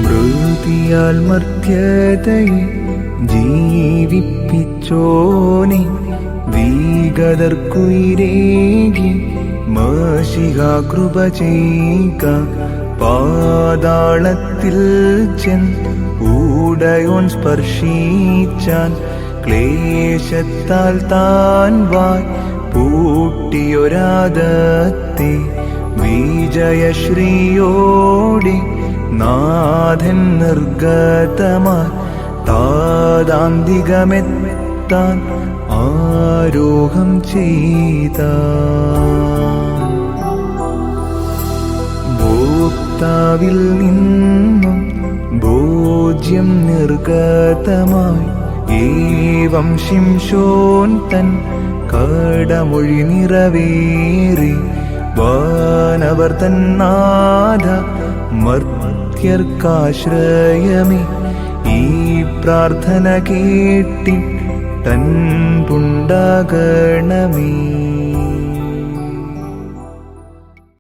മൃതിയാൽ മർത്യതയെ ജീവിപ്പിച്ചോനെ, വീഗതർക്കുയിരേകി മാഷിഹാ കൃപ ചെയ്യുക. പാതാളത്തിൽ ഉടയോൻ സ്പർശിച്ചാൻ, ക്ലേശത്താൽ താൻ വായ് പൂട്ടിയൊരാദത്തെ വിജയശ്രീയോടെ നാഥൻ നിർഗതമായി താതാന്തികമെത്താൻ ആരോഹം ചെയ്ത. ഭോക്താവിൽ നിന്നും ഭോജ്യം നിർഗതമായി ഏവം ശിംശോൻ തൻ കടമൊഴി നിറവേറി. വാനവർ തന്നാഥ മർത്യർക്കാശ്രയമേ, ഈ പ്രാർത്ഥന കേട്ടിട്ടൻ പുണ്ടാകണമേ.